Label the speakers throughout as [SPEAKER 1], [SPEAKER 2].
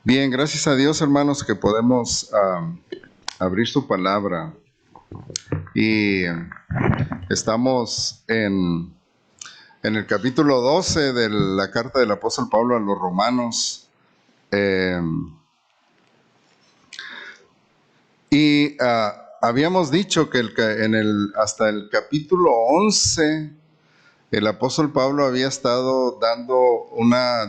[SPEAKER 1] Bien, gracias a Dios, hermanos, que podemos abrir su palabra. Y estamos en el capítulo 12 de la carta del apóstol Pablo a los romanos. Eh, Habíamos dicho que hasta el capítulo 11, el apóstol Pablo había estado dando una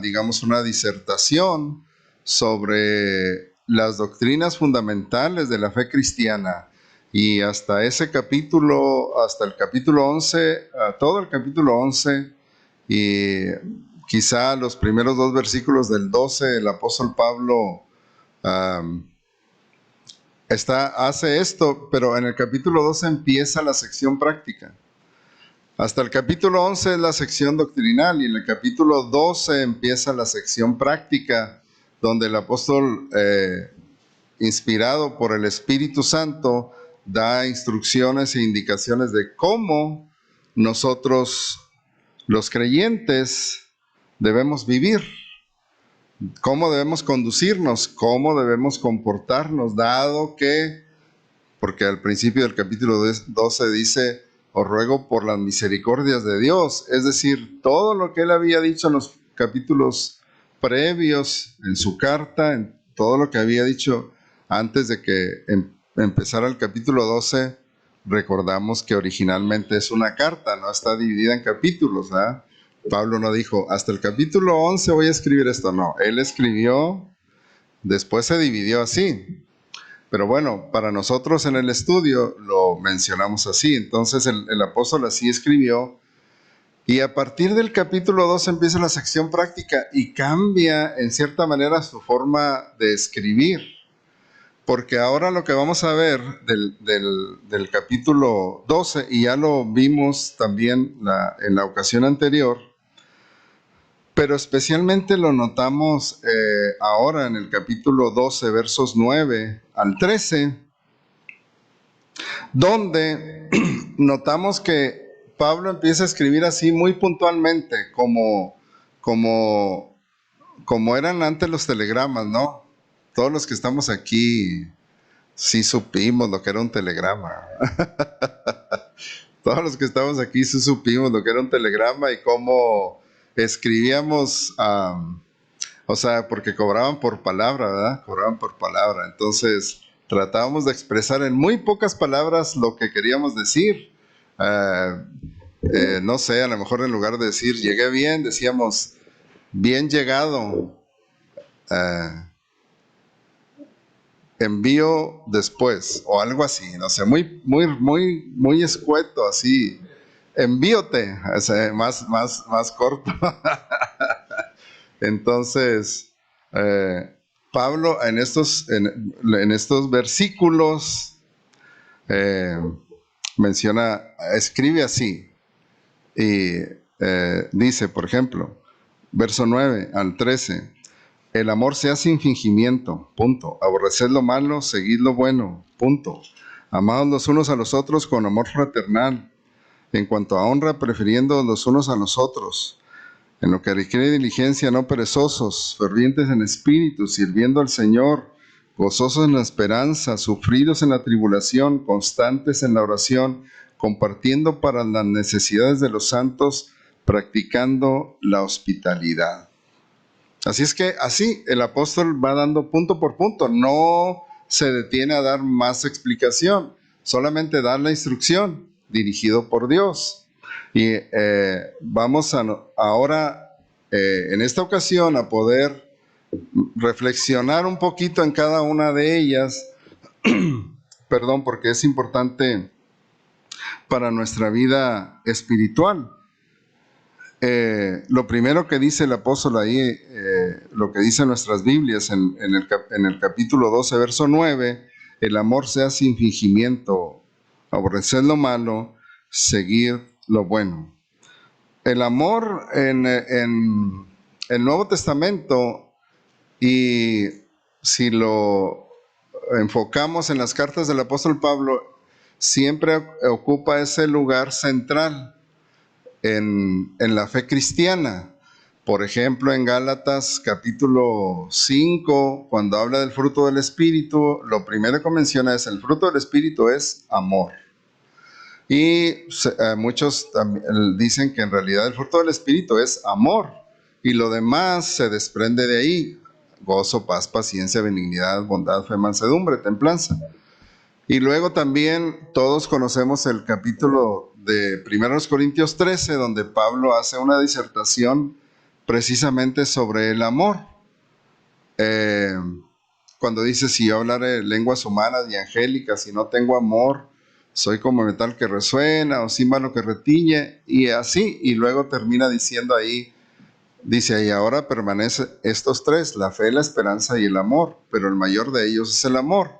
[SPEAKER 1] disertación sobre las doctrinas fundamentales de la fe cristiana. Y hasta ese capítulo, hasta el capítulo 11, todo el capítulo 11, y quizá los primeros dos versículos del 12, el apóstol Pablo hace esto, pero en el capítulo 12 empieza la sección práctica. Hasta el capítulo 11 es la sección doctrinal y en el capítulo 12 empieza la sección práctica, donde el apóstol, inspirado por el Espíritu Santo, da instrucciones e indicaciones de cómo nosotros, los creyentes, debemos vivir, cómo debemos conducirnos, cómo debemos comportarnos, dado que, porque al principio del capítulo 12 dice: os ruego por las misericordias de Dios. Es decir, todo lo que él había dicho en los capítulos previos, en su carta, en todo lo que había dicho antes de que empezara el capítulo 12, recordamos que originalmente es una carta, no está dividida en capítulos, ¿verdad? Pablo no dijo, hasta el capítulo 11 voy a escribir esto. No, él escribió, después se dividió así. Pero bueno, para nosotros en el estudio lo mencionamos así. Entonces el apóstol así escribió. Y a partir del capítulo 2 empieza la sección práctica y cambia en cierta manera su forma de escribir. Porque ahora lo que vamos a ver del capítulo 12, y ya lo vimos también en la ocasión anterior, pero especialmente lo notamos ahora en el capítulo 12, versos 9 al 13, donde notamos que Pablo empieza a escribir así muy puntualmente, como eran antes los telegramas, ¿no? Todos los que estamos aquí sí supimos lo que era un telegrama. Todos los que estamos aquí sí supimos lo que era un telegrama y cómo escribíamos, o sea, porque cobraban por palabra, ¿verdad? Cobraban por palabra. Entonces, tratábamos de expresar en muy pocas palabras lo que queríamos decir. No sé, a lo mejor en lugar de decir llegué bien, decíamos bien llegado. Envío después, o algo así, no sé, muy escueto, así. Envíote, o sea, más corto. Entonces, Pablo en estos versículos escribe así, y dice, por ejemplo, verso 9 al 13, el amor sea sin fingimiento, punto. Aborreced lo malo, seguid lo bueno, punto. Amados los unos a los otros con amor fraternal. En cuanto a honra, prefiriendo los unos a los otros. En lo que requiere diligencia, no perezosos, fervientes en espíritu, sirviendo al Señor, gozosos en la esperanza, sufridos en la tribulación, constantes en la oración, compartiendo para las necesidades de los santos, practicando la hospitalidad. Así es que así el apóstol va dando punto por punto, no se detiene a dar más explicación, solamente dar la instrucción dirigido por Dios. Y vamos ahora, en esta ocasión, a poder reflexionar un poquito en cada una de ellas, perdón, porque es importante para nuestra vida espiritual. Lo primero que dice el apóstol ahí, lo que dicen nuestras Biblias en el capítulo 12, verso 9, el amor sea sin fingimiento, aborrecer lo malo, seguir lo bueno. El amor en el Nuevo Testamento, y si lo enfocamos en las cartas del apóstol Pablo, siempre ocupa ese lugar central en la fe cristiana, Por ejemplo, en Gálatas capítulo 5, cuando habla del fruto del Espíritu, lo primero que menciona es el fruto del Espíritu es amor. Y muchos dicen que en realidad el fruto del Espíritu es amor. Y lo demás se desprende de ahí: gozo, paz, paciencia, benignidad, bondad, fe, mansedumbre, templanza. Y luego también todos conocemos el capítulo de 1 Corintios 13, donde Pablo hace una disertación precisamente sobre el amor. Cuando dice: si yo hablaré lenguas humanas y angélicas y no tengo amor, soy como metal que resuena o címbalo que retiñe, y así. Y luego termina diciendo ahí, dice: y ahora permanece estos tres, la fe, la esperanza y el amor, pero el mayor de ellos es el amor.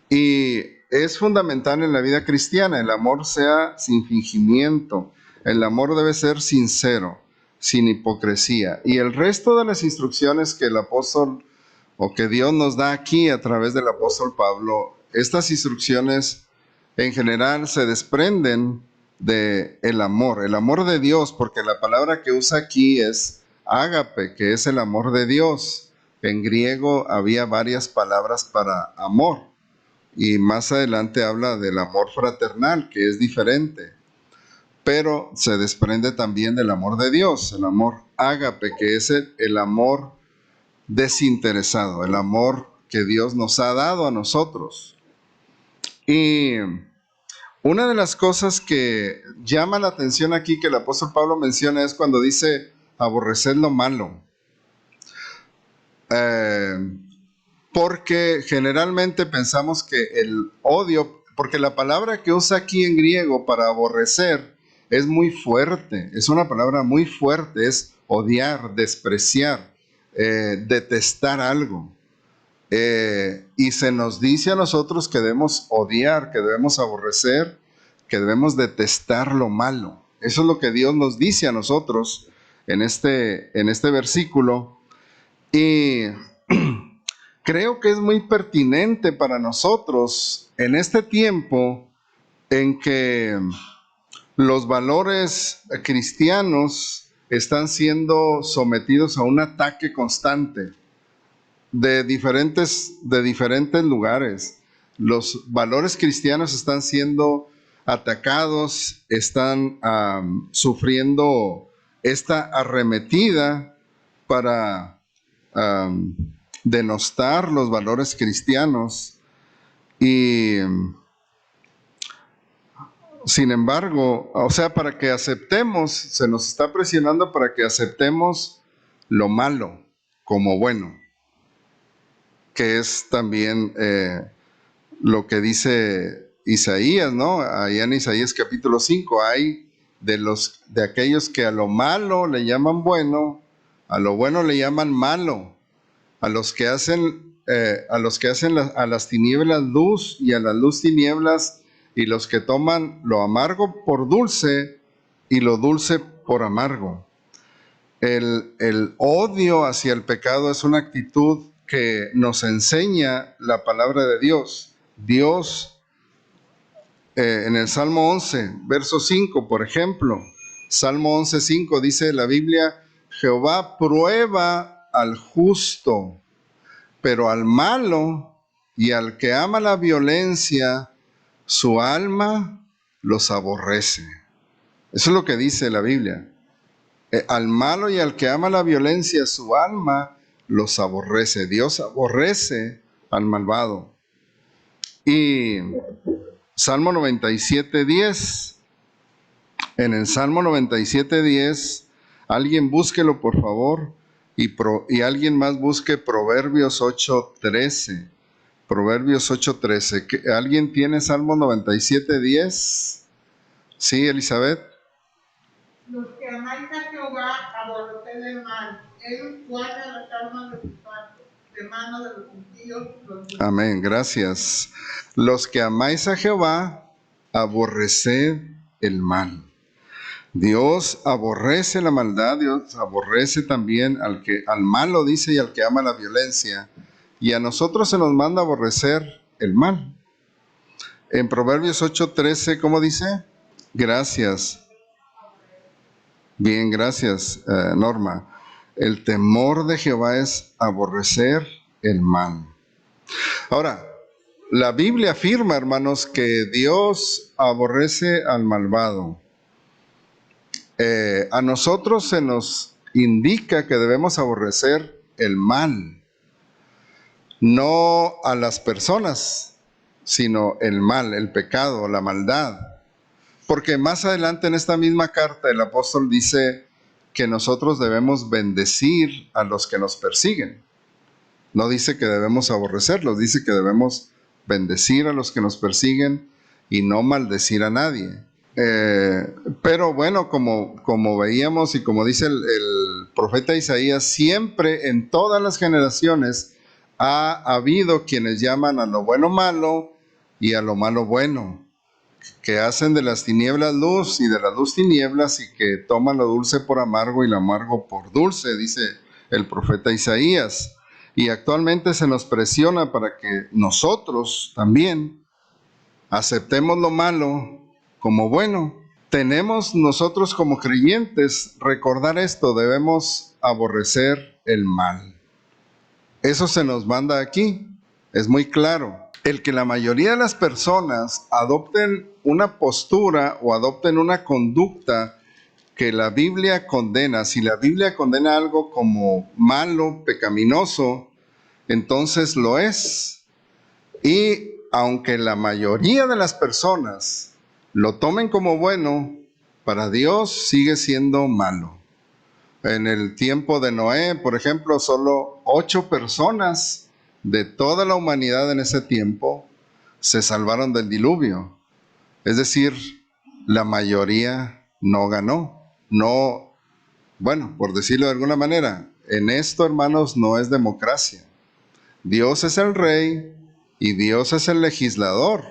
[SPEAKER 1] Y es fundamental en la vida cristiana, el amor sea sin fingimiento, el amor debe ser sincero, sin hipocresía. Y el resto de las instrucciones que el apóstol o que Dios nos da aquí a través del apóstol Pablo, estas instrucciones en general se desprenden del amor de Dios, porque la palabra que usa aquí es ágape, que es el amor de Dios. En griego había varias palabras para amor. Y más adelante habla del amor fraternal, que es diferente, pero se desprende también del amor de Dios, el amor ágape, que es el amor desinteresado, el amor que Dios nos ha dado a nosotros. Y una de las cosas que llama la atención aquí que el apóstol Pablo menciona es cuando dice: aborreced lo malo. Porque generalmente pensamos que el odio, porque la palabra que usa aquí en griego para aborrecer es muy fuerte, es una palabra muy fuerte, es odiar, despreciar, detestar algo. Y se nos dice a nosotros que debemos odiar, que debemos aborrecer, que debemos detestar lo malo. Eso es lo que Dios nos dice a nosotros en este versículo. Y creo que es muy pertinente para nosotros en este tiempo en que los valores cristianos están siendo sometidos a un ataque constante de diferentes lugares. Los valores cristianos están siendo atacados, están sufriendo esta arremetida para denostar los valores cristianos. Y sin embargo, o sea, para que aceptemos, se nos está presionando para que aceptemos lo malo como bueno, que es también lo que dice Isaías, ¿no? Allá en Isaías capítulo 5, hay de aquellos que a lo malo le llaman bueno, a lo bueno le llaman malo, a los que hacen a las tinieblas luz y a la luz tinieblas, y los que toman lo amargo por dulce y lo dulce por amargo. El odio hacia el pecado es una actitud que nos enseña la palabra de Dios. Dios, en el Salmo 11, verso 5, por ejemplo, Salmo 11, 5, dice la Biblia: Jehová prueba al justo, pero al malo y al que ama la violencia, su alma los aborrece. Eso es lo que dice la Biblia. Al malo y al que ama la violencia, su alma los aborrece. Dios aborrece al malvado. Y Salmo 97:10. En el Salmo 97:10, alguien búsquelo por favor, y alguien más busque Proverbios 8:13. Proverbios 8:13. ¿Alguien tiene Salmo 97:10? Sí, Elizabeth.
[SPEAKER 2] Los que amáis a Jehová, aborreced el mal. Él guarda las almas de sus santos, de mano de los impíos los libra.
[SPEAKER 1] Amén, gracias. Los que amáis a Jehová, aborreced el mal. Dios aborrece la maldad, Dios aborrece también al malo, dice, y al que ama la violencia. Y a nosotros se nos manda aborrecer el mal. En Proverbios 8:13, ¿cómo dice? Gracias. Bien, gracias, Norma. El temor de Jehová es aborrecer el mal. Ahora, la Biblia afirma, hermanos, que Dios aborrece al malvado. A nosotros se nos indica que debemos aborrecer el mal, no a las personas, sino el mal, el pecado, la maldad. Porque más adelante en esta misma carta el apóstol dice que nosotros debemos bendecir a los que nos persiguen. No dice que debemos aborrecerlos, dice que debemos bendecir a los que nos persiguen y no maldecir a nadie. Pero bueno, como veíamos y como dice el profeta Isaías, siempre en todas las generaciones ha habido quienes llaman a lo bueno malo y a lo malo bueno, que hacen de las tinieblas luz y de la luz tinieblas, y que toman lo dulce por amargo y lo amargo por dulce, dice el profeta Isaías. Y actualmente se nos presiona para que nosotros también aceptemos lo malo como bueno. Tenemos nosotros como creyentes recordar esto: debemos aborrecer el mal. Eso se nos manda aquí, es muy claro. El que la mayoría de las personas adopten una postura o adopten una conducta que la Biblia condena, si la Biblia condena algo como malo, pecaminoso, entonces lo es. Y aunque la mayoría de las personas lo tomen como bueno, para Dios sigue siendo malo. En el tiempo de Noé, por ejemplo, solo 8 personas de toda la humanidad en ese tiempo se salvaron del diluvio. Es decir, la mayoría no ganó. No, bueno, por decirlo de alguna manera, en esto, hermanos, no es democracia. Dios es el rey y Dios es el legislador.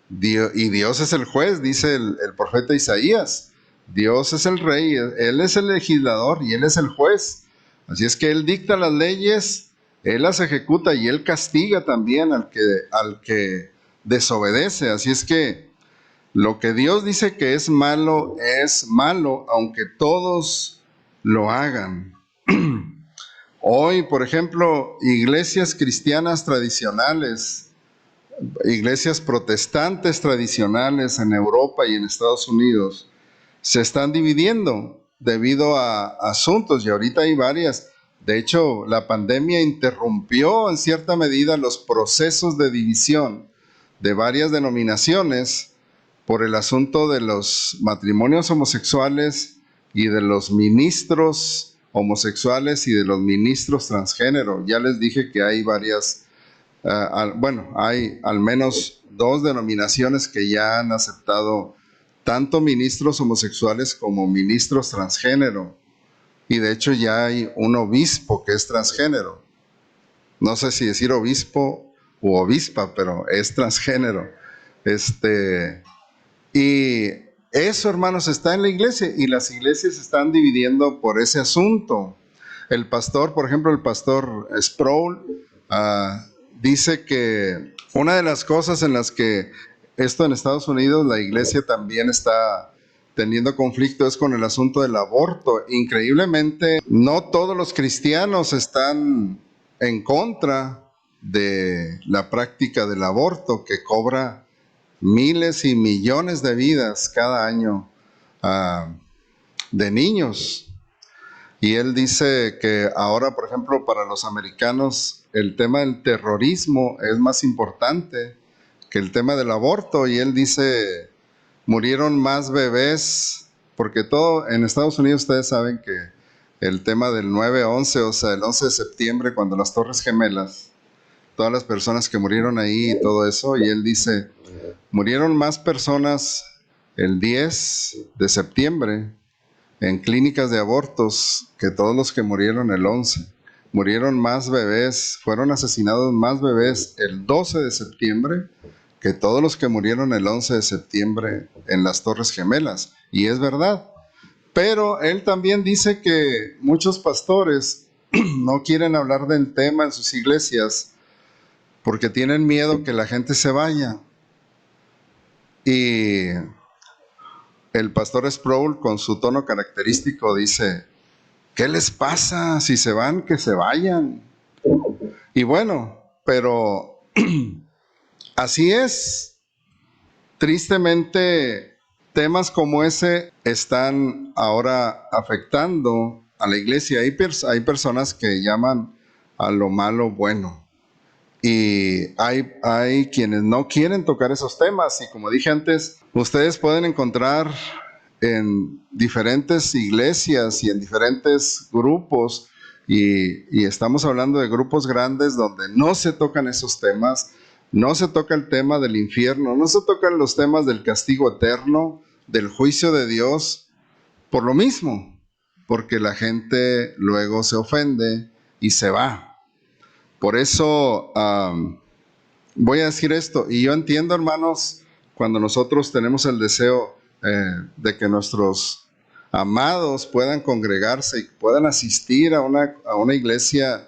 [SPEAKER 1] Y Dios es el juez, dice el profeta Isaías. Dios es el rey, Él es el legislador y Él es el juez. Así es que Él dicta las leyes, Él las ejecuta y Él castiga también al que desobedece. Así es que lo que Dios dice que es malo, aunque todos lo hagan. Hoy, por ejemplo, iglesias cristianas tradicionales, iglesias protestantes tradicionales en Europa y en Estados Unidos se están dividiendo debido a asuntos, y ahorita hay varias. De hecho, la pandemia interrumpió en cierta medida los procesos de división de varias denominaciones por el asunto de los matrimonios homosexuales y de los ministros homosexuales y de los ministros transgénero. Ya les dije que hay varias. Hay al menos 2 denominaciones que ya han aceptado tanto ministros homosexuales como ministros transgénero. Y de hecho ya hay un obispo que es transgénero. No sé si decir obispo u obispa, pero es transgénero. Y eso, hermanos, está en la iglesia, y las iglesias se están dividiendo por ese asunto. El pastor, por ejemplo, el pastor Sproul, dice que una de las cosas en las que esto en Estados Unidos la iglesia también está teniendo conflicto es con el asunto del aborto. Increíblemente, no todos los cristianos están en contra de la práctica del aborto, que cobra miles y millones de vidas cada año de niños. Y él dice que ahora, por ejemplo, para los americanos, el tema del terrorismo es más importante que el tema del aborto. Y él dice, murieron más bebés, porque todo en Estados Unidos, ustedes saben que el tema del 9/11, o sea, el 11 de septiembre, cuando las Torres Gemelas, todas las personas que murieron ahí y todo eso, y él dice, murieron más personas el 10 de septiembre en clínicas de abortos que todos los que murieron el 11. Murieron más bebés, fueron asesinados más bebés el 12 de septiembre que todos los que murieron el 11 de septiembre en las Torres Gemelas. Y es verdad. Pero él también dice que muchos pastores no quieren hablar del tema en sus iglesias porque tienen miedo que la gente se vaya. Y el pastor Sproul, con su tono característico, dice: ¿qué les pasa? Si se van, que se vayan. Y bueno, pero así es. Tristemente, temas como ese están ahora afectando a la iglesia. Hay personas que llaman a lo malo bueno. Y hay quienes no quieren tocar esos temas. Y como dije antes, ustedes pueden encontrar en diferentes iglesias y en diferentes grupos, y estamos hablando de grupos grandes donde no se tocan esos temas, no se toca el tema del infierno, no se tocan los temas del castigo eterno, del juicio de Dios, por lo mismo, porque la gente luego se ofende y se va. Por eso voy a decir esto, y yo entiendo, hermanos, cuando nosotros tenemos el deseo de que nuestros amados puedan congregarse y puedan asistir a una iglesia,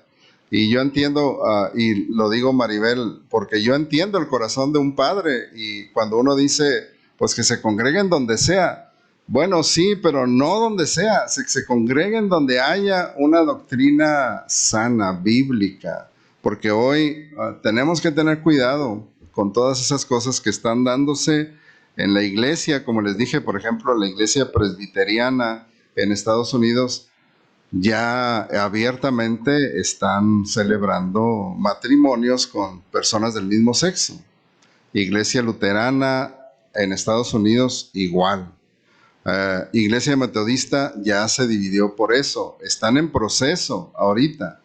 [SPEAKER 1] y yo entiendo, y lo digo, Maribel, porque yo entiendo el corazón de un padre, y cuando uno dice, pues que se congreguen donde sea, bueno, sí, pero no donde sea, se congreguen donde haya una doctrina sana, bíblica, porque hoy tenemos que tener cuidado con todas esas cosas que están dándose en la iglesia. Como les dije, por ejemplo, la iglesia presbiteriana en Estados Unidos ya abiertamente están celebrando matrimonios con personas del mismo sexo. Iglesia luterana en Estados Unidos igual. Iglesia metodista ya se dividió por eso. Están en proceso ahorita,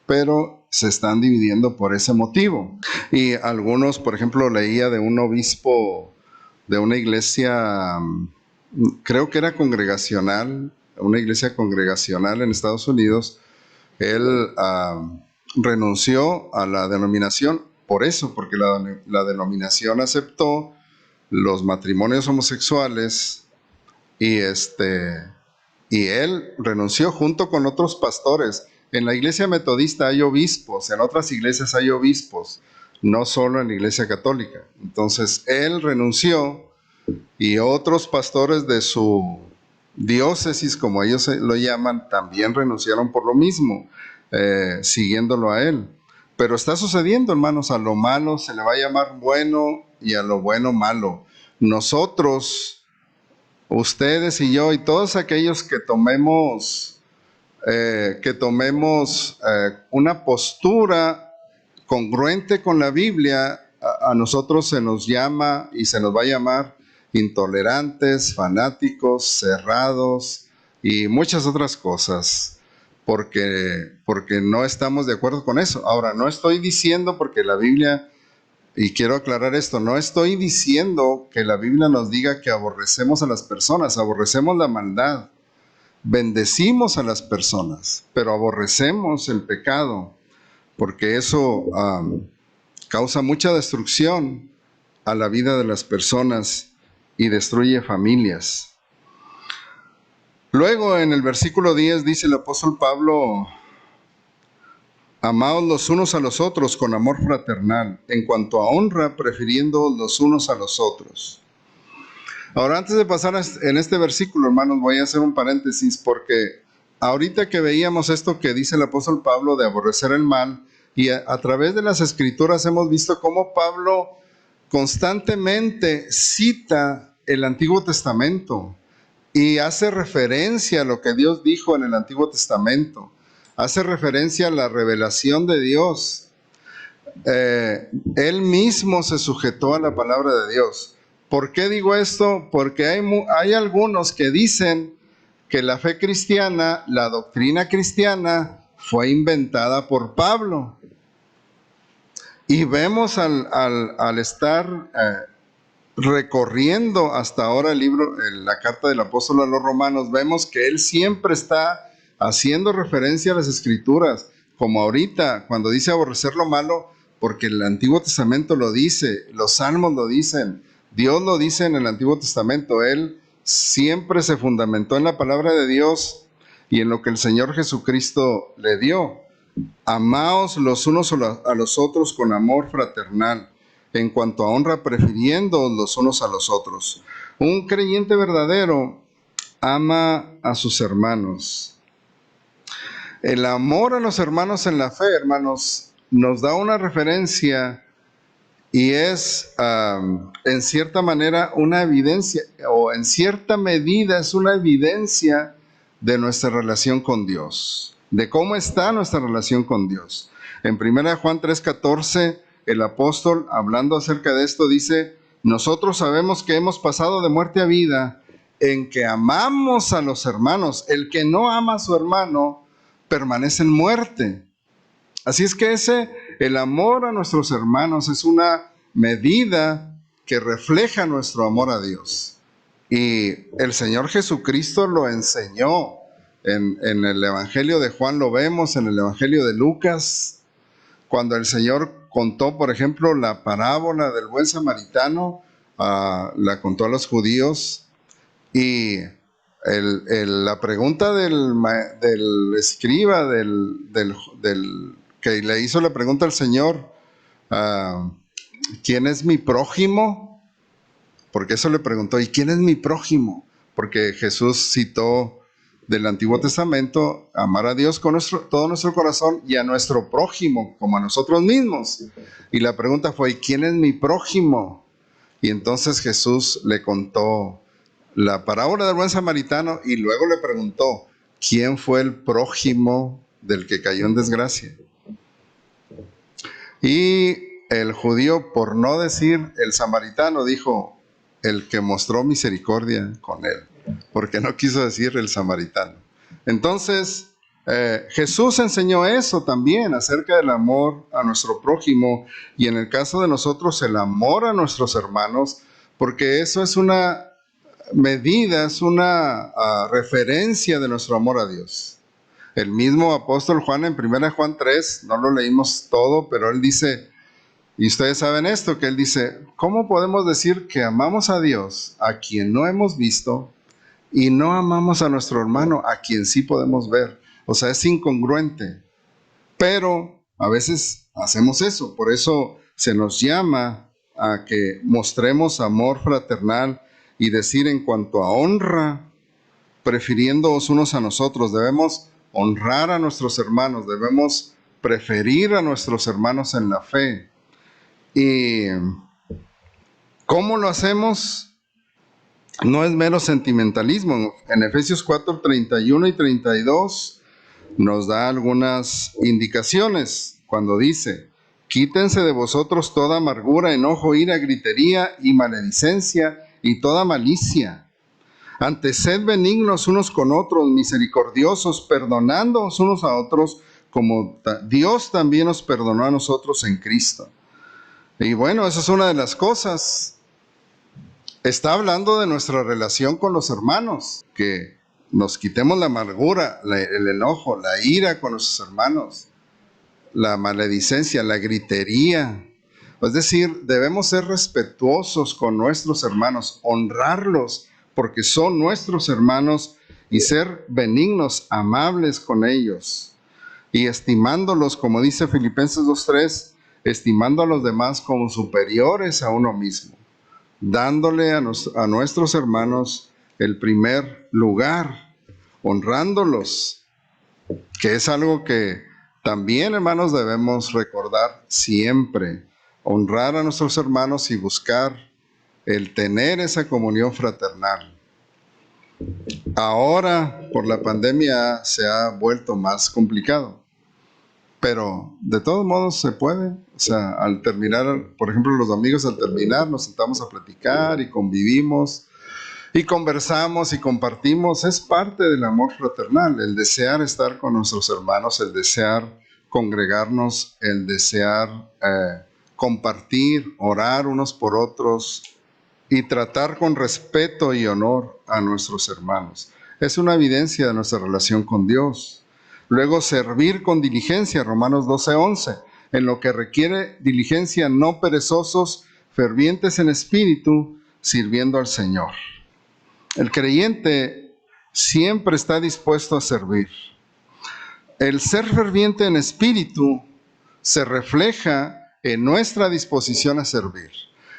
[SPEAKER 1] pero se están dividiendo por ese motivo. Y algunos, por ejemplo, leía de un obispo de una iglesia, creo que era congregacional, una iglesia congregacional en Estados Unidos. Él renunció a la denominación por eso, porque la denominación aceptó los matrimonios homosexuales, y él renunció junto con otros pastores. En la iglesia metodista hay obispos, en otras iglesias hay obispos, no solo en la iglesia católica. Entonces él renunció, y otros pastores de su diócesis, como ellos lo llaman, también renunciaron por lo mismo, siguiéndolo a él. Pero está sucediendo, hermanos, a lo malo se le va a llamar bueno y a lo bueno malo. Nosotros, ustedes y yo y todos aquellos que tomemos una postura congruente con la Biblia, a nosotros se nos llama y se nos va a llamar intolerantes, fanáticos, cerrados y muchas otras cosas, porque no estamos de acuerdo con eso. Ahora, no estoy diciendo, porque la Biblia, y quiero aclarar esto, no estoy diciendo que la Biblia nos diga que aborrecemos a las personas, aborrecemos la maldad, bendecimos a las personas, pero aborrecemos el pecado, porque eso causa mucha destrucción a la vida de las personas y destruye familias. Luego en el versículo 10 dice el apóstol Pablo: amaos los unos a los otros con amor fraternal, en cuanto a honra, prefiriendo los unos a los otros. Ahora, antes de pasar en este versículo, hermanos, voy a hacer un paréntesis, porque ahorita que veíamos esto que dice el apóstol Pablo de aborrecer el mal, y a través de las escrituras hemos visto cómo Pablo constantemente cita el Antiguo Testamento y hace referencia a lo que Dios dijo en el Antiguo Testamento, hace referencia a la revelación de Dios. Él mismo se sujetó a la palabra de Dios. ¿Por qué digo esto? Porque hay algunos que dicen que la fe cristiana, la doctrina cristiana, fue inventada por Pablo. Y vemos al estar recorriendo hasta ahora la carta del apóstol a los romanos, vemos que él siempre está haciendo referencia a las escrituras, como ahorita cuando dice aborrecer lo malo, porque el Antiguo Testamento lo dice, los salmos lo dicen, Dios lo dice en el Antiguo Testamento. Él siempre se fundamentó en la palabra de Dios y en lo que el Señor Jesucristo le dio. Amaos los unos a los otros con amor fraternal, en cuanto a honra, prefiriendo los unos a los otros. Un creyente verdadero ama a sus hermanos. El amor a los hermanos en la fe, hermanos, nos da una referencia y es en cierta manera una evidencia, o en cierta medida es una evidencia de nuestra relación con Dios, de cómo está nuestra relación con Dios. En 1 Juan 3:14, el apóstol, hablando acerca de esto, dice: nosotros sabemos que hemos pasado de muerte a vida en que amamos a los hermanos. El que no ama a su hermano permanece en muerte. Así es que el amor a nuestros hermanos es una medida que refleja nuestro amor a Dios. Y el Señor Jesucristo lo enseñó. En el Evangelio de Juan lo vemos, en el Evangelio de Lucas, cuando el Señor contó, por ejemplo, la parábola del buen samaritano, la contó a los judíos, y la pregunta del escriba, que le hizo la pregunta al Señor, ¿quién es mi prójimo? Porque eso le preguntó, ¿y quién es mi prójimo? Porque Jesús citó del Antiguo Testamento, amar a Dios con todo nuestro corazón y a nuestro prójimo como a nosotros mismos. Y la pregunta fue, ¿y quién es mi prójimo? Y entonces Jesús le contó la parábola del buen samaritano y luego le preguntó, ¿quién fue el prójimo del que cayó en desgracia? Y el judío, por no decir el samaritano, dijo, el que mostró misericordia con él, porque no quiso decir el samaritano. Entonces, Jesús enseñó eso también acerca del amor a nuestro prójimo, y en el caso de nosotros, el amor a nuestros hermanos, porque eso es una medida, es una referencia de nuestro amor a Dios. El mismo apóstol Juan en 1 Juan 3, no lo leímos todo, pero él dice, y ustedes saben esto, que él dice, ¿cómo podemos decir que amamos a Dios a quien no hemos visto y no amamos a nuestro hermano a quien sí podemos ver? O sea, es incongruente. Pero a veces hacemos eso, por eso se nos llama a que mostremos amor fraternal y decir en cuanto a honra, prefiriéndoos unos a nosotros, debemos honrar a nuestros hermanos, debemos preferir a nuestros hermanos en la fe. ¿Y cómo lo hacemos? No es mero sentimentalismo. En Efesios 4, 31 y 32 nos da algunas indicaciones cuando dice, quítense de vosotros toda amargura, enojo, ira, gritería y maledicencia y toda malicia. Antes sed benignos unos con otros, misericordiosos, perdonándoos unos a otros, como Dios también nos perdonó a nosotros en Cristo. Y bueno, esa es una de las cosas. Está hablando de nuestra relación con los hermanos, que nos quitemos la amargura, el enojo, la ira con nuestros hermanos, la maledicencia, la gritería. Es decir, debemos ser respetuosos con nuestros hermanos, honrarlos porque son nuestros hermanos y ser benignos, amables con ellos y estimándolos, como dice Filipenses 2:3, estimando a los demás como superiores a uno mismo, dándole a nuestros hermanos el primer lugar, honrándolos, que es algo que también, hermanos, debemos recordar siempre, honrar a nuestros hermanos y buscar el tener esa comunión fraternal. Ahora, por la pandemia, se ha vuelto más complicado. Pero de todos modos se puede, o sea, al terminar, por ejemplo, los domingos al terminar nos sentamos a platicar y convivimos y conversamos y compartimos. Es parte del amor fraternal, el desear estar con nuestros hermanos, el desear congregarnos, el desear compartir, orar unos por otros y tratar con respeto y honor a nuestros hermanos. Es una evidencia de nuestra relación con Dios. Luego, servir con diligencia, Romanos 12:11, en lo que requiere diligencia, no perezosos, fervientes en espíritu, sirviendo al Señor. El creyente siempre está dispuesto a servir. El ser ferviente en espíritu se refleja en nuestra disposición a servir.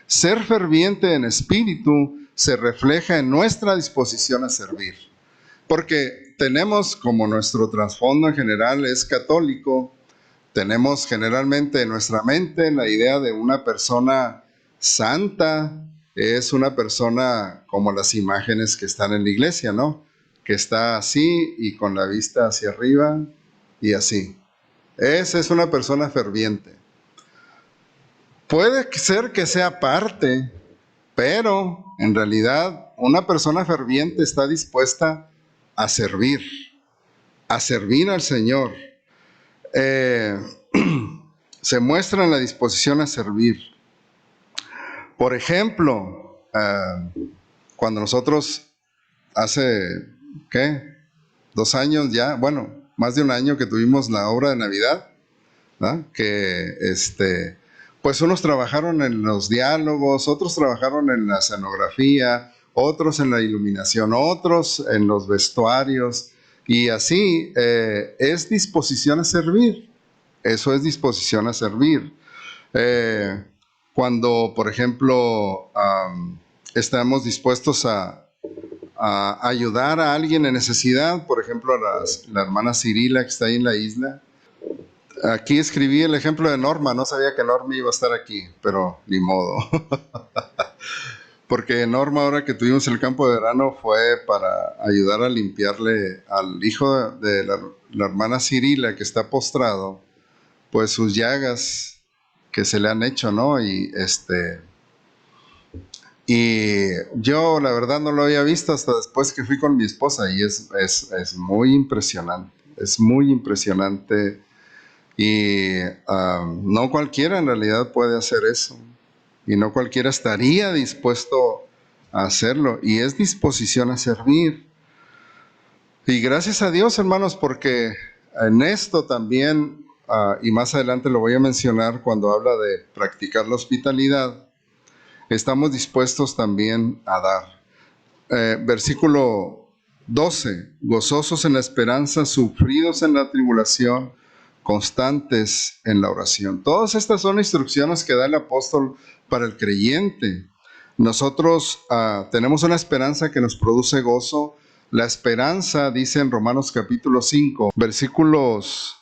[SPEAKER 1] Ser ferviente en espíritu se refleja en nuestra disposición a servir. Porque tenemos, como nuestro trasfondo en general es católico, tenemos generalmente en nuestra mente la idea de una persona santa, es una persona como las imágenes que están en la iglesia, ¿no? Que está así y con la vista hacia arriba y así. Esa es una persona ferviente. Puede ser que sea parte, pero en realidad una persona ferviente está dispuesta a servir al Señor. Se muestra en la disposición a servir. Por ejemplo, cuando nosotros hace, ¿qué? 2 años ya, bueno, más de un año que tuvimos la obra de Navidad, ¿no? Que pues unos trabajaron en los diálogos, otros trabajaron en la escenografía, otros en la iluminación, otros en los vestuarios, y así es disposición a servir. Eso es disposición a servir. Cuando, por ejemplo, estamos dispuestos a ayudar a alguien en necesidad, por ejemplo, la hermana Cirila que está ahí en la isla. Aquí escribí el ejemplo de Norma, no sabía que Norma iba a estar aquí, pero ni modo. Porque Norma, ahora que tuvimos el campo de verano, fue para ayudar a limpiarle al hijo de la hermana Cirila, que está postrado, pues sus llagas que se le han hecho, ¿no? Y yo la verdad no lo había visto hasta después que fui con mi esposa, y es muy impresionante, es muy impresionante. Y no cualquiera en realidad puede hacer eso, y no cualquiera estaría dispuesto a hacerlo, y es disposición a servir. Y gracias a Dios, hermanos, porque en esto también, y más adelante lo voy a mencionar cuando habla de practicar la hospitalidad, estamos dispuestos también a dar. Versículo 12, gozosos en la esperanza, sufridos en la tribulación, constantes en la oración. Todas estas son instrucciones que da el apóstol para el creyente. Nosotros tenemos una esperanza que nos produce gozo. La esperanza, dice en Romanos capítulo 5, versículos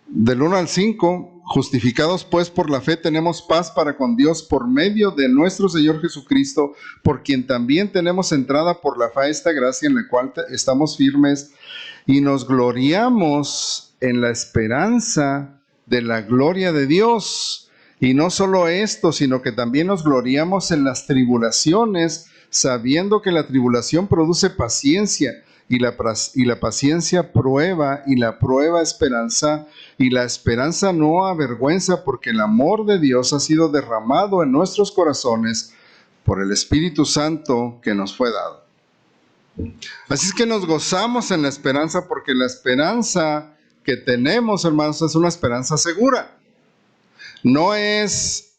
[SPEAKER 1] del 1 al 5, justificados pues por la fe tenemos paz para con Dios por medio de nuestro Señor Jesucristo, por quien también tenemos entrada por la fe a esta gracia en la cual estamos firmes y nos gloriamos en la esperanza de la gloria de Dios. Y no solo esto, sino que también nos gloriamos en las tribulaciones, sabiendo que la tribulación produce paciencia, y la paciencia prueba, y la prueba esperanza, y la esperanza no avergüenza, porque el amor de Dios ha sido derramado en nuestros corazones por el Espíritu Santo que nos fue dado. Así es que nos gozamos en la esperanza, porque la esperanza que tenemos, hermanos, es una esperanza segura. No es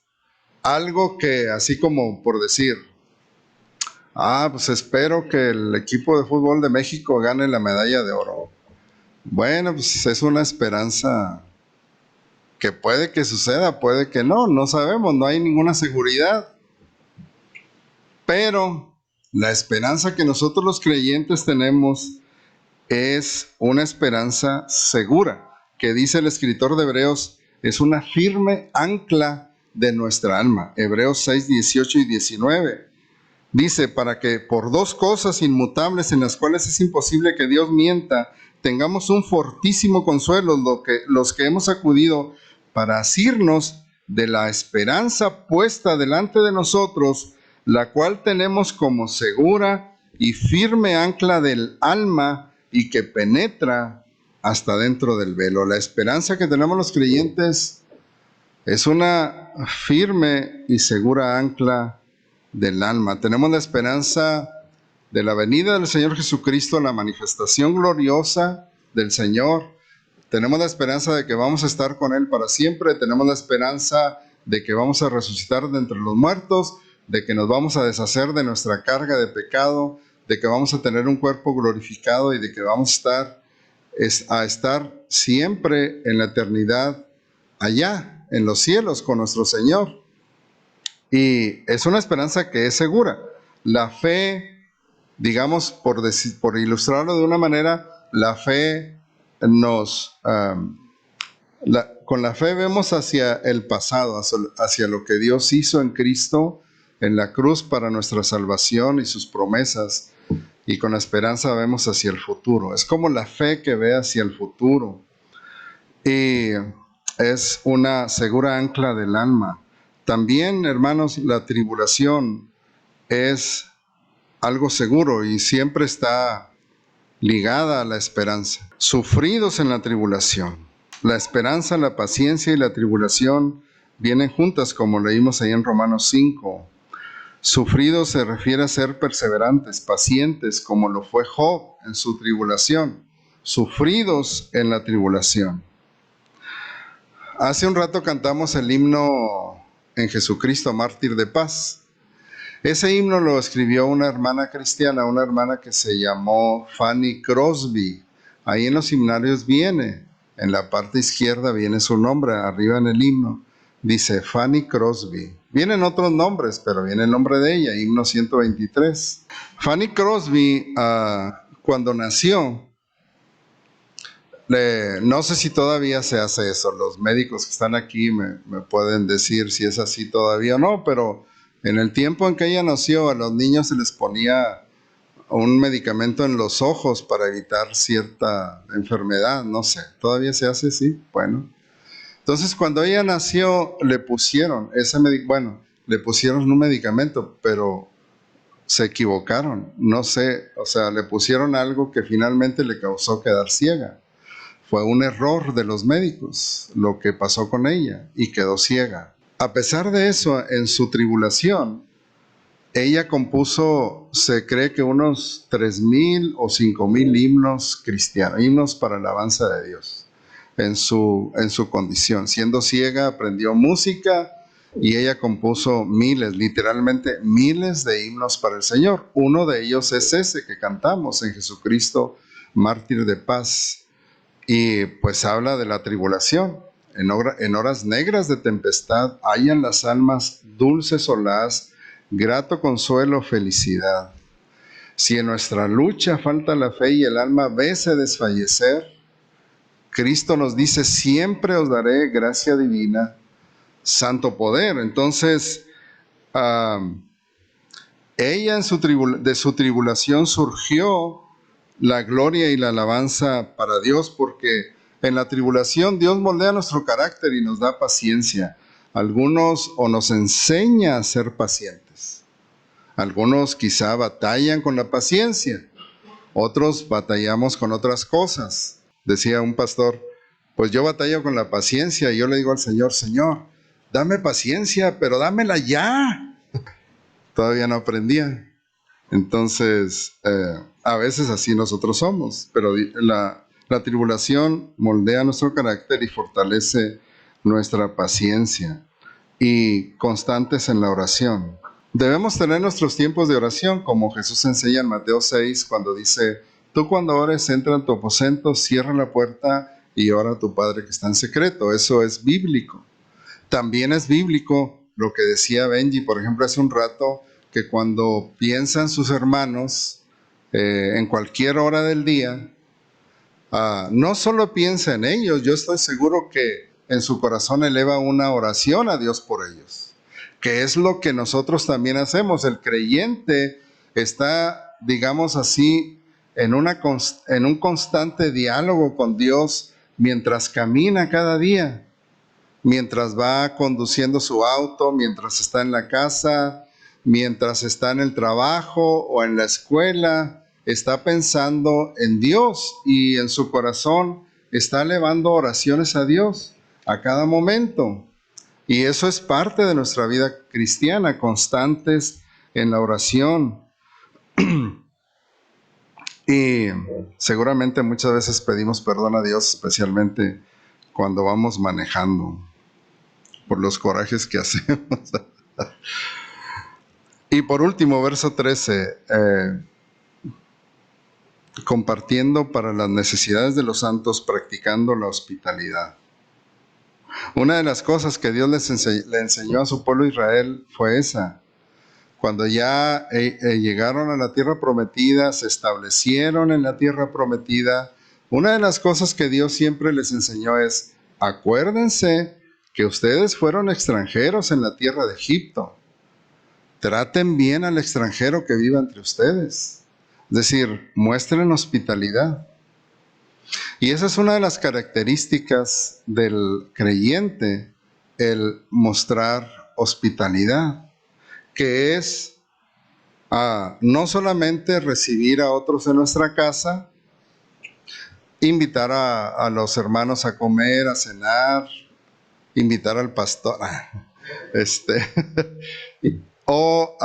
[SPEAKER 1] algo que, así como por decir, pues espero que el equipo de fútbol de México gane la medalla de oro. Bueno, pues es una esperanza que puede que suceda, puede que no sabemos, no hay ninguna seguridad. Pero la esperanza que nosotros los creyentes tenemos es una esperanza segura, que dice el escritor de Hebreos, es una firme ancla de nuestra alma. Hebreos 6, 18 y 19. Dice, para que por 2 cosas inmutables en las cuales es imposible que Dios mienta, tengamos un fortísimo consuelo los que hemos acudido para asirnos de la esperanza puesta delante de nosotros, la cual tenemos como segura y firme ancla del alma y que penetra hasta dentro del velo. La esperanza que tenemos los creyentes es una firme y segura ancla del alma. Tenemos la esperanza de la venida del Señor Jesucristo, la manifestación gloriosa del Señor. Tenemos la esperanza de que vamos a estar con Él para siempre. Tenemos la esperanza de que vamos a resucitar de entre los muertos, de que nos vamos a deshacer de nuestra carga de pecado, de que vamos a tener un cuerpo glorificado y de que vamos a estar siempre en la eternidad allá, en los cielos con nuestro Señor. Y es una esperanza que es segura. la fe, digamos, por ilustrarlo de una manera, la fe con la fe vemos hacia el pasado, hacia lo que Dios hizo en Cristo, en la cruz para nuestra salvación y sus promesas, y con la esperanza vemos hacia el futuro. Es como la fe que ve hacia el futuro, y es una segura ancla del alma. También, hermanos, la tribulación es algo seguro y siempre está ligada a la esperanza. Sufridos en la tribulación. La esperanza, la paciencia y la tribulación vienen juntas, como leímos ahí en Romanos 5. Sufridos se refiere a ser perseverantes, pacientes, como lo fue Job en su tribulación. Sufridos en la tribulación. Hace un rato cantamos el himno En Jesucristo, mártir de paz. Ese himno lo escribió una hermana cristiana, una hermana que se llamó Fanny Crosby. Ahí en los himnarios viene, en la parte izquierda viene su nombre, arriba en el himno, dice Fanny Crosby. Vienen otros nombres, pero viene el nombre de ella, himno 123. Fanny Crosby, cuando nació, no sé si todavía se hace eso, los médicos que están aquí me pueden decir si es así todavía o no, pero en el tiempo en que ella nació, a los niños se les ponía un medicamento en los ojos para evitar cierta enfermedad, no sé, ¿todavía se hace así? Bueno, entonces cuando ella nació le pusieron le pusieron un medicamento, pero se equivocaron, no sé, o sea, le pusieron algo que finalmente le causó quedar ciega. Fue un error de los médicos lo que pasó con ella y quedó ciega. A pesar de eso, en su tribulación, ella compuso, se cree que unos 3,000 o 5,000 himnos cristianos, himnos para alabanza de Dios, en su condición. Siendo ciega, aprendió música y ella compuso miles, literalmente miles de himnos para el Señor. Uno de ellos es ese que cantamos, En Jesucristo, mártir de paz. Y pues habla de la tribulación. En horas negras de tempestad hallan las almas dulce solaz, grato consuelo, felicidad. Si en nuestra lucha falta la fe y el alma vese desfallecer, Cristo nos dice, siempre os daré gracia divina, santo poder. Entonces, ella de su tribulación surgió la gloria y la alabanza para Dios, porque en la tribulación Dios moldea nuestro carácter y nos da paciencia. Algunos nos enseña a ser pacientes. Algunos quizá batallan con la paciencia. Otros batallamos con otras cosas. Decía un pastor, pues yo batallo con la paciencia y yo le digo al Señor, Señor, dame paciencia, pero dámela ya. Todavía no aprendía. Entonces, a veces así nosotros somos, pero la tribulación moldea nuestro carácter y fortalece nuestra paciencia, y constantes en la oración. Debemos tener nuestros tiempos de oración, como Jesús enseña en Mateo 6, cuando dice, tú cuando ores entra en tu aposento, cierra la puerta y ora a tu Padre que está en secreto. Eso es bíblico. También es bíblico lo que decía Benji, por ejemplo, hace un rato, que cuando piensan sus hermanos en cualquier hora del día, no solo piensa en ellos, yo estoy seguro que en su corazón eleva una oración a Dios por ellos, que es lo que nosotros también hacemos. El creyente está, digamos así, en un constante diálogo con Dios mientras camina cada día, mientras va conduciendo su auto, mientras está en la casa, mientras está en el trabajo o en la escuela, está pensando en Dios y en su corazón está elevando oraciones a Dios a cada momento. Y eso es parte de nuestra vida cristiana, constantes en la oración. Y seguramente muchas veces pedimos perdón a Dios, especialmente cuando vamos manejando, por los corajes que hacemos. Y por último, verso 13, compartiendo para las necesidades de los santos, practicando la hospitalidad. Una de las cosas que Dios le enseñó a su pueblo Israel fue esa. cuando ya llegaron a la tierra prometida, se establecieron en la tierra prometida, una de las cosas que Dios siempre les enseñó es, acuérdense que ustedes fueron extranjeros en la tierra de Egipto. Traten bien al extranjero que viva entre ustedes. Es decir, muestren hospitalidad. Y esa es una de las características del creyente, el mostrar hospitalidad, que es no solamente recibir a otros en nuestra casa, invitar a los hermanos a comer, a cenar, invitar al pastor, o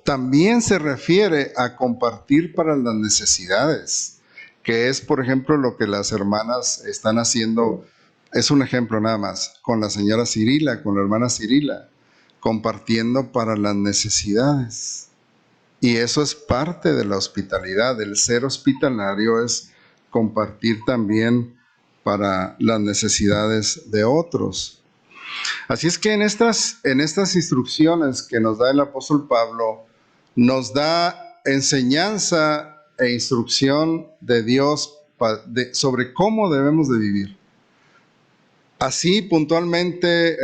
[SPEAKER 1] también se refiere a compartir para las necesidades, que es, por ejemplo, lo que las hermanas están haciendo. Es un ejemplo nada más, con la señora Cirila, con la hermana Cirila, compartiendo para las necesidades. Y eso es parte de la hospitalidad. El ser hospitalario es compartir también para las necesidades de otros. Así es que en estas instrucciones que nos da el apóstol Pablo, nos da enseñanza e instrucción de Dios sobre cómo debemos de vivir. Así puntualmente,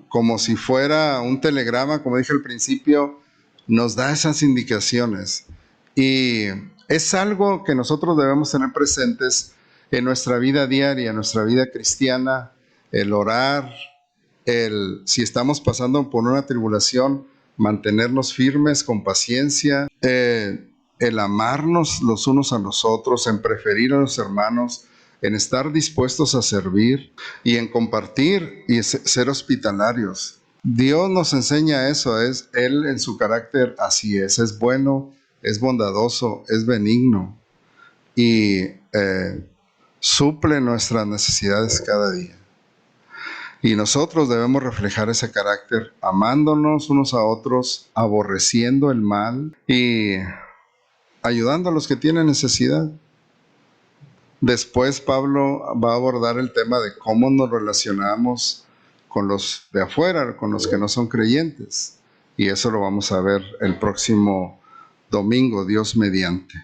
[SPEAKER 1] como si fuera un telegrama, como dije al principio, nos da esas indicaciones. Y es algo que nosotros debemos tener presentes en nuestra vida diaria, en nuestra vida cristiana, el orar, si estamos pasando por una tribulación, mantenernos firmes con paciencia, el amarnos los unos a los otros, en preferir a los hermanos, en estar dispuestos a servir y en compartir y ser hospitalarios. Dios nos enseña eso, Él en su carácter así es bueno, es bondadoso, es benigno y suple nuestras necesidades cada día. Y nosotros debemos reflejar ese carácter amándonos unos a otros, aborreciendo el mal y ayudando a los que tienen necesidad. Después Pablo va a abordar el tema de cómo nos relacionamos con los de afuera, con los que no son creyentes. Y eso lo vamos a ver el próximo domingo, Dios mediante.